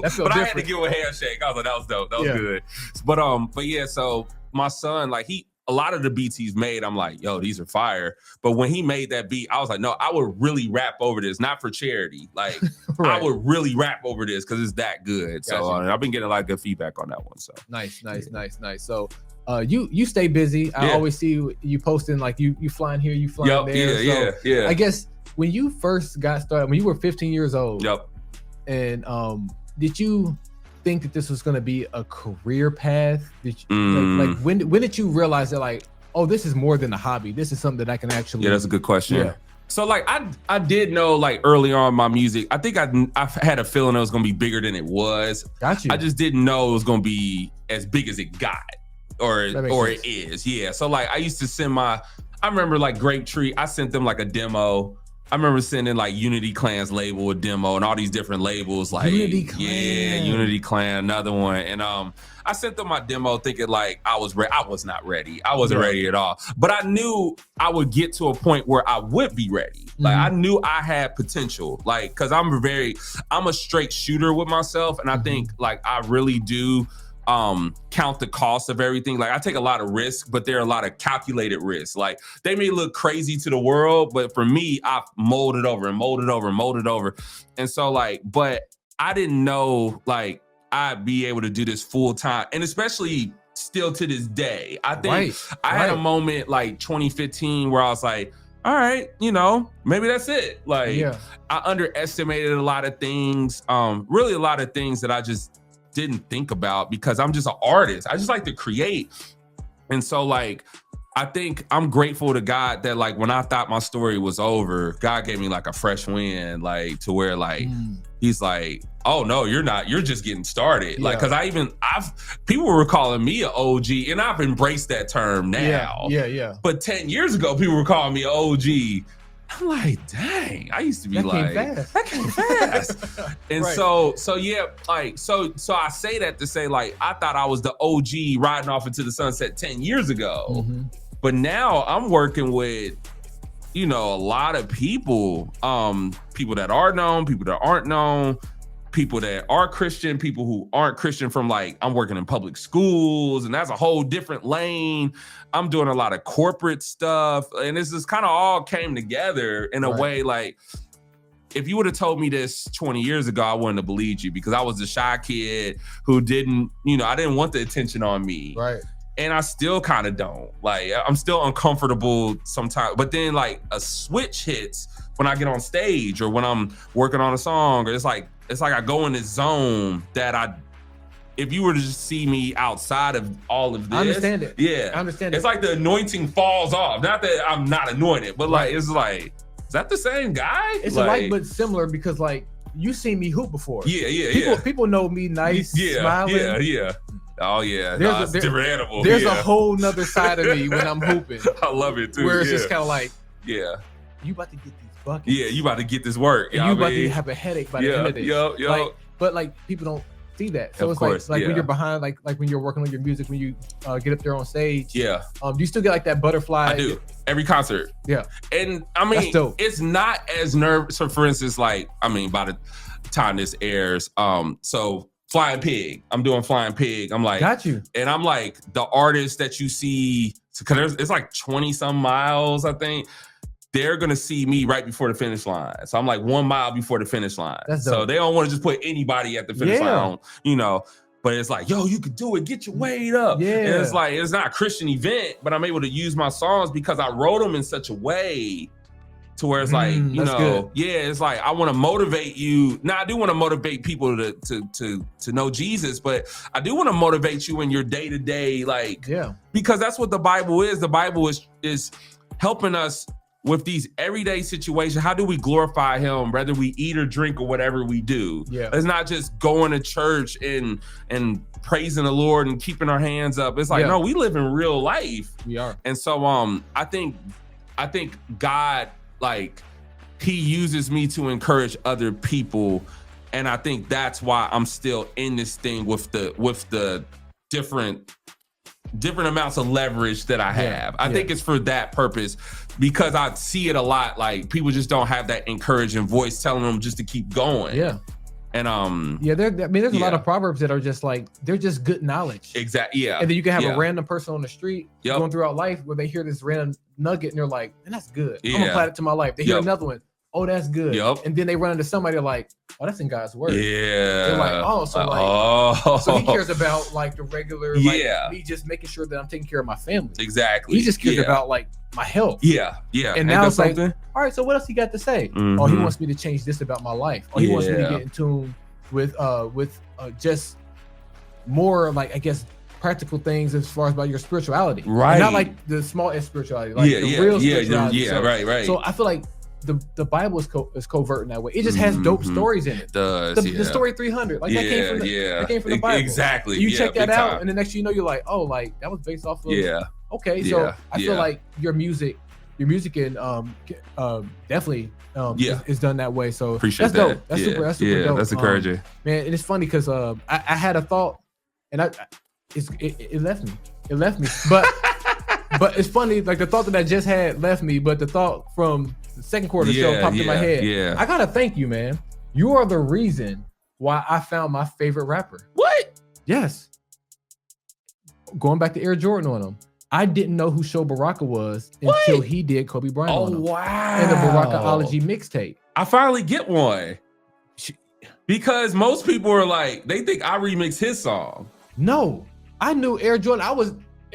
That's but I had to give him a handshake. I was like, that was dope. That was good. But yeah, so my son, like a lot of the beats he's made, I'm like, yo, these are fire. But when he made that beat, I was like, no, I would really rap over this, not for charity. Like, I would really rap over this because it's that good. So I've been getting a lot of good feedback on that one. So nice. So you stay busy. I always see you posting like you flying here, you flying there. Yeah. I guess when you first got started, when you were 15 years old, and did you think that this was going to be a career path? Did you, like when did you realize that like, oh, this is more than a hobby, this is something that I can actually that's a good question. So like I did know like early on my music, I think I had a feeling it was going to be bigger than it was. Got you. I just didn't know it was going to be as big as it got or it is. So like I used to I remember like Grape Tree, I sent them like a demo. I remember sending like Unity Clan's label a demo and all these different labels like Unity Clan, another one. And I sent them my demo thinking like I was not ready. I wasn't ready at all. But I knew I would get to a point where I would be ready. Like I knew I had potential. Like, cause I'm a straight shooter with myself. And I think like I really do count the cost of everything. Like I take a lot of risks, but there are a lot of calculated risks. Like they may look crazy to the world, but for me, I've molded over. And so like, but I didn't know like I'd be able to do this full time. And especially still to this day, I think I had a moment like 2015 where I was like, all right, you know, maybe that's it. Like I underestimated a lot of things, really a lot of things that I just didn't think about because I'm just an artist. I just like to create. And so like, I think I'm grateful to God that like, when I thought my story was over, God gave me like a fresh wind, like to where like, he's like, oh no, you're not, you're just getting started. Like, cause people were calling me an OG and I've embraced that term now. Yeah. But 10 years ago, people were calling me an OG. I'm like, dang, I used to be that came fast. And so I say that to say like, I thought I was the OG riding off into the sunset 10 years ago. But now I'm working with, you know, a lot of people, people that are known, people that aren't known, people that are Christian, people who aren't Christian from like, I'm working in public schools and that's a whole different lane. I'm doing a lot of corporate stuff. And this just kind of all came together in a way like, if you would have told me this 20 years ago, I wouldn't have believed you because I was a shy kid who didn't, you know, I didn't want the attention on me. And I still kind of don't. Like, I'm still uncomfortable sometimes. But then like a switch hits when I get on stage or when I'm working on a song, or it's like I go in this zone that if you were to just see me outside of all of this. I understand it. Yeah. I understand it. It's like the anointing falls off. Not that I'm not anointed, but like, it's like, is that the same guy? It's like, but similar because like, you seen me hoop before. Yeah. People know me nice, smiling. Yeah. Oh yeah, There's it's a different animal. There's a whole nother side of me when I'm hooping. I love it too. Where it's just kind of like, yeah, you about to get these buckets. yeah, you about to get this work. And you about to have a headache by the end of this. Yo. But like people don't see that. So Of it's course, like yeah. when you're behind, like when you're working on your music, when you get up there on stage. Yeah. Do you still get like that butterfly? I do. Every concert. Yeah. And I That's mean, dope. it's not as nervous. So for instance, like, I mean, by the time this airs, so Flying Pig, I'm doing Flying Pig. I'm like, Got you. and I'm like, the artists that you see, because it's like 20 some miles, I think. They're gonna see me right before the finish line. So I'm like 1 mile before the finish line. That's so dope. they don't want to just put anybody at the finish line, you know. But it's like, yo, you could do it. Get your weight up. Yeah. And it's like, it's not a Christian event, but I'm able to use my songs because I wrote them in such a way to where it's like, you that's know, good. yeah, it's like, I want to motivate you. Now, I do want to motivate people to know Jesus, but I do want to motivate you in your day-to-day, like, because that's what the Bible is. The Bible is helping us with these everyday situations. How do we glorify him, whether we eat or drink or whatever we do? Yeah. It's not just going to church and praising the Lord and keeping our hands up. It's like, no, we live in real life. We are. And so I think God, like, he uses me to encourage other people. And I think that's why I'm still in this thing with the different amounts of leverage that I have. I think it's for that purpose, because I see it a lot. Like, people just don't have that encouraging voice telling them just to keep going. Yeah. And there's a lot of proverbs that are just like, they're just good knowledge. Exactly. Yeah. And then you can have a random person on the street going throughout life where they hear this random nugget and they're like, man, that's good. I'm gonna apply it to my life. They hear another one. Oh, that's good. And then they run into somebody like, oh, that's in God's word. Yeah. They're like, so he cares about like the regular, like me just making sure that I'm taking care of my family. Exactly. He just cares about like my health. Yeah. Yeah. And now it's like, all right, so what else he got to say? Mm-hmm. Oh, he wants me to change this about my life. Or he wants me to get in tune with just more like, I guess, practical things as far as about your spirituality. Right. And not like the small S spirituality, like the real spirituality. Yeah, right. So I feel like the Bible is covert in that way. It just has dope stories in it. The story 300, like that came from the Bible. Exactly. You check that out, and the next thing you know, you're like, oh, like that was based off of. Okay, so I feel like your music and definitely is done that way. So appreciate that's dope. That's super dope. That's encouraging. Man, and it's funny because I had a thought, and it left me. It left me, but. But it's funny, like the thought that I just had left me, but the thought from the second quarter of the show popped in my head. Yeah. I gotta thank you, man. You are the reason why I found my favorite rapper. What? Yes. Going back to Air Jordan on him. I didn't know who Sho Baraka was until he did Kobe Bryant on him. Wow. And the Barakaology mixtape. I finally get one. Because most people are like, they think I remixed his song. No. I knew Air Jordan.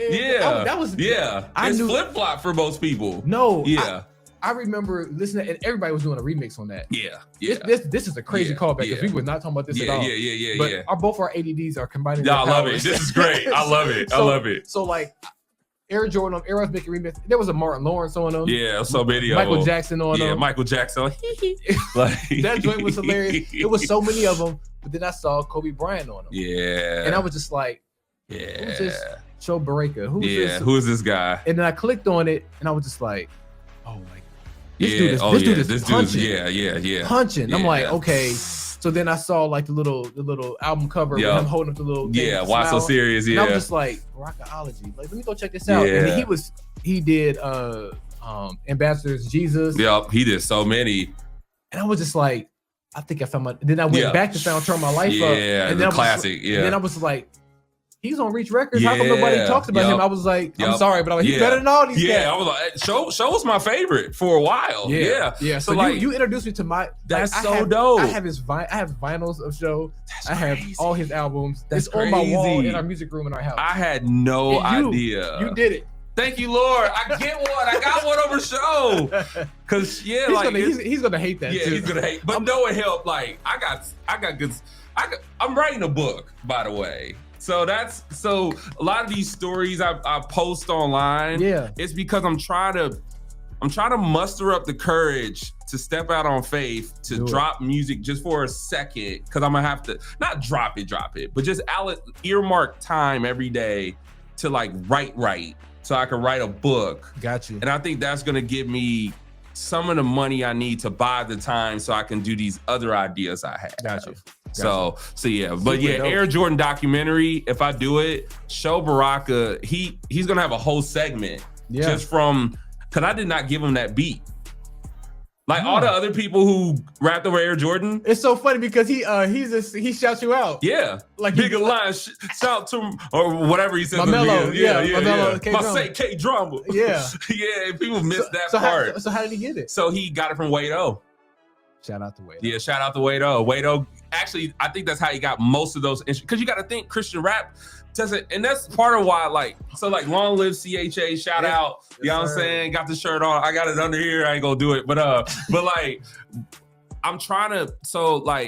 It's flip-flop for most people. No. Yeah. I remember listening, and everybody was doing a remix on that. Yeah. This is a crazy callback because we were not talking about this at all. But both our ADDs are combining. I love it. This is great. I love it. I love it. So like Air Jordan on Air was making remix. There was a Martin Lawrence on them. Yeah, so many of Michael them. Jackson on them. Yeah, Michael Jackson. Like, that joint was hilarious. It was so many of them. But then I saw Kobe Bryant on them. Yeah. And I was just like, who's this Sho Baraka? Who is this guy? And then I clicked on it, and I was just like, oh my. This dude is punching. Punching. I'm like, okay. So then I saw like the little album cover with him holding up the little thing. Yeah, why so serious? Yeah. And I was just like, Barakaology. Like, let me go check this out. Yeah. And then he did Ambassadors Jesus. Yep, he did so many. And I was just like, I think I found my. Then I went back to Turn My Life Up. Yeah, and then classic. And then I was like, he's on Reach Records. How come nobody talks about him? I was like, I'm sorry, but he's better than all these guys. I was like, Sho was my favorite for a while. Yeah. So like, you introduced me to my. That's dope. I have vinyls of Sho. I have all his albums. It's on my wall in our music room in our house. I had no idea. You did it. Thank you, Lord. I get one. I got one over Sho. Cause he's gonna hate that. Yeah, too. He's gonna hate. But no, it helped. Like I got good. I'm writing a book, by the way. So a lot of these stories I post online. Yeah, it's because I'm trying to I'm trying to muster up the courage to step out on faith, to drop music just for a second, because I'm gonna have to not drop it, but just earmark time every day to like write so I can write a book. Got you. And I think that's gonna give me some of the money I need to buy the time so I can do these other ideas I have. Got you. So yeah, but Super yeah, dope. Air Jordan documentary. If I do it, Show Baraka, he's gonna have a whole segment just from, because I did not give him that beat. Like all the other people who rapped over Air Jordan. It's so funny because he shouts you out. Yeah, like bigger line, shout to him, or whatever he said. Mamelo, K Drama. Yeah, yeah. People miss that part. So how did he get it? So he got it from Wade O. Shout out to Wade. Yeah, shout out to Wade O. Wade O. Actually, I think that's how he got most of those, because you got to think Christian rap doesn't, and that's part of why, like long live CHA, shout out. You know what I'm saying? Got the shirt on. I got it under here. I ain't gonna do it, but like, I'm trying to,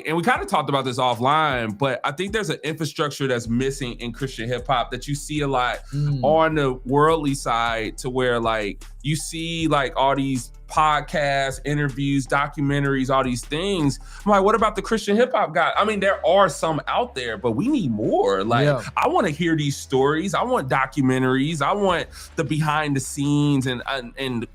and we kind of talked about this offline, but I think there's an infrastructure that's missing in Christian hip hop that you see a lot on the worldly side, to where like you see like all these podcasts, interviews, documentaries, all these things. I'm like, what about the Christian hip hop guy? I mean, there are some out there, but we need more. Like, I want to hear these stories. I want documentaries. I want the behind the scenes, and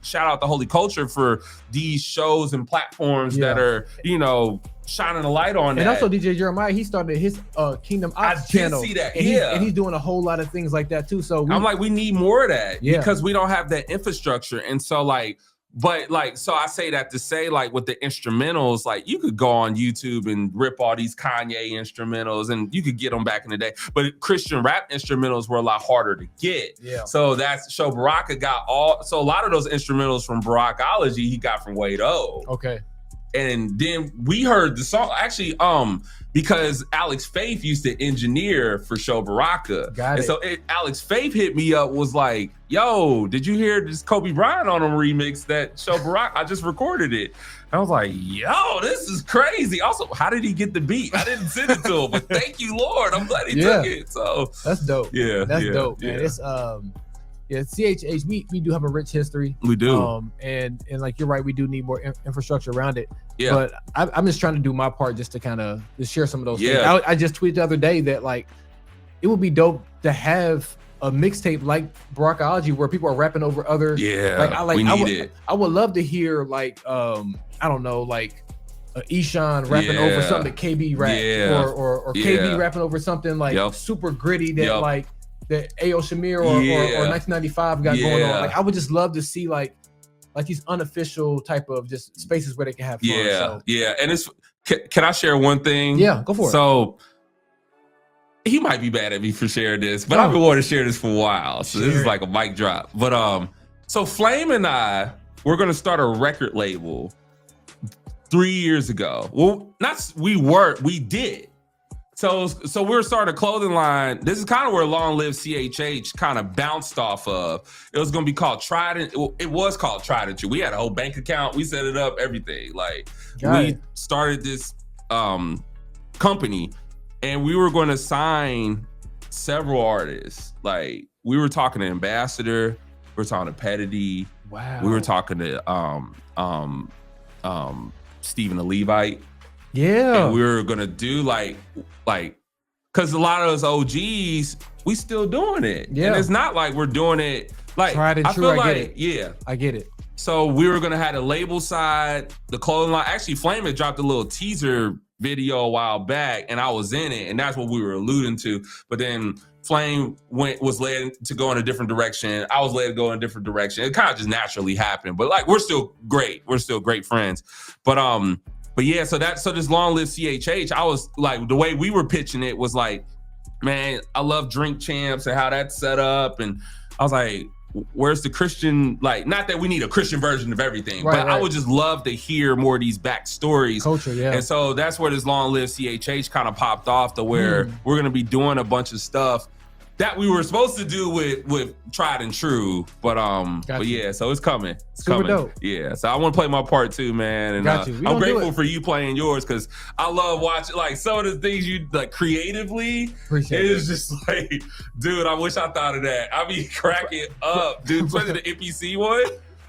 shout out the Holy Culture for these shows and platforms that are, you know, shining a light on that. And also DJ Jeremiah, he started his Kingdom Ops channel. I did see that, and he's doing a whole lot of things like that too. So I'm like, we need more of that because we don't have that infrastructure. And so like, but like, so I say that to say, like, with the instrumentals, like you could go on YouTube and rip all these Kanye instrumentals and you could get them back in the day, but Christian rap instrumentals were a lot harder to get. Yeah. So that's, so Baraka got so a lot of those instrumentals from Barakology he got from Wade O. Okay. And then we heard the song, actually, because Alex Faith used to engineer for Show Baraka. Got it. And so Alex Faith hit me up, was like, yo, did you hear this Kobe Bryant on a remix that Show Baraka? I just recorded it. And I was like, yo, this is crazy. Also, how did he get the beat? I didn't send it to him, but thank you, Lord. I'm glad he took it. So that's dope. Yeah. That's dope, man. It's CHH, we do have a rich history. We do. And like you're right, we do need more infrastructure around it. Yeah. But I'm just trying to do my part just to kind of share some of those things. I just tweeted the other day that like it would be dope to have a mixtape like Barakology where people are rapping over other. Yeah. We need it. I would love to hear like I don't know, like Eshawn rapping over something that KB rap or KB rapping over something like super gritty that like that A.O. Shamir or 1995 got going on. Like I would just love to see like these unofficial type of just spaces where they can have fun. And it's, can I share one thing? Yeah, go for it. So he might be mad at me for sharing this, but I've been wanting to share this for a while. So this is like a mic drop. But so Flame and I, we're gonna start a record label 3 years ago. Well, we did. So we were starting a clothing line. This is kind of where Long Live CHH kind of bounced off of. It was going to be called Trident. It was called Trident. We had a whole bank account. We set it up, everything. Like we started this company, and we were going to sign several artists. Like we were talking to Ambassador. We were talking to Petity. Wow. We were talking to Stephen the Levite. Yeah. And we were gonna do like, because a lot of those OGs, we still doing it. Yeah. And it's not like we're doing it like, tried and I true, feel I like, get it. I get it. So we were gonna have the label side, the clothing line. Actually, Flame had dropped a little teaser video a while back, and I was in it, and that's what we were alluding to. But then Flame was led to go in a different direction. I was led to go in a different direction. It kind of just naturally happened. But like, we're still great. We're still great friends. But yeah, so this Long Live CHH, I was like, the way we were pitching it was like, man, I love Drink Champs and how that's set up. And I was like, where's the Christian, like, not that we need a Christian version of everything, but I would just love to hear more of these backstories. Culture, yeah. And so that's where this Long Live CHH kind of popped off, to where we're going to be doing a bunch of stuff that we were supposed to do with Tried and True, but yeah, so it's coming. It's super coming. Dope. Yeah, so I want to play my part too, man. And I'm grateful for you playing yours, because I love watching like some of the things you like creatively. Appreciate it. It's just like, dude, I wish I thought of that. I be cracking up, dude. Especially the NPC one.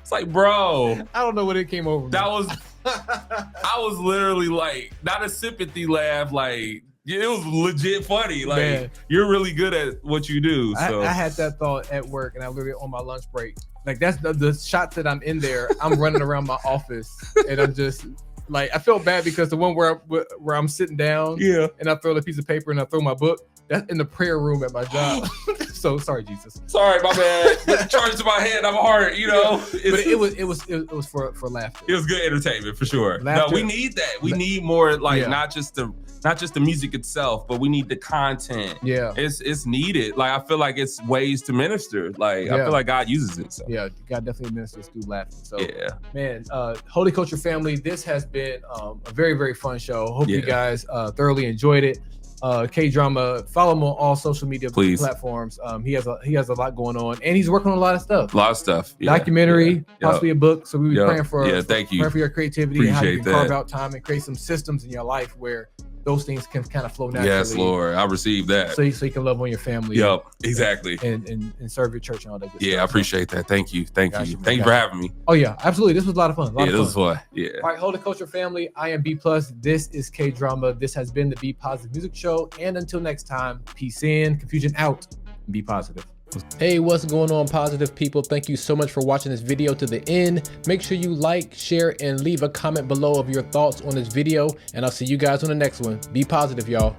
It's like, bro, I don't know what it came over me. that was, I was literally like, not a sympathy laugh, like, it was legit funny. Like, Man. you're really good at what you do. So I had that thought at work, and I literally on my lunch break. Like, that's the shots that I'm in there. I'm running around my office, and I'm just like, I felt bad because the one where I'm sitting down, and I throw the piece of paper and I throw my book. That's in the prayer room at my job. So sorry, Jesus. Sorry, my bad. With the charge to my head, I'm hard. You know, but it was for laughter. It was good entertainment for sure. Laughter. No, we need that. We need more, like, Yeah. not just the music itself, but we need the content. Yeah. It's needed. Like, I feel like it's ways to minister. Like, I Yeah. feel like God uses it. So Yeah, God definitely ministers through laughter. So yeah. man, Holy Culture family, this has been a very, very fun show. Hope you guys thoroughly enjoyed it. K-Drama, follow him on all social media platforms. He has a lot going on, and he's working on a lot of stuff. A lot of stuff. Yeah. Documentary, possibly a book. So we were praying for thank you. praying for your creativity and how you Appreciate can carve that. out time and create some systems in your life where those things can kind of flow naturally. Yes, Lord. I received that. So you can love on your family. Yep, exactly. And serve your church and all that good stuff. Yeah, I appreciate that. Thank you. Thank Gotcha, you. man. Thank you for having me. Oh yeah, absolutely. This was a lot of fun. Yeah, this was fun. Yeah. All right, Holy Culture family, I am B+. This is K-Drama. This has been the Be Positive Music Show. And until next time, peace in, confusion out, and be positive. Hey, what's going on, positive people? Thank you so much for watching this video to the end. Make sure you like, share, and leave a comment below of your thoughts on this video. And I'll see you guys on the next one. Be positive, y'all.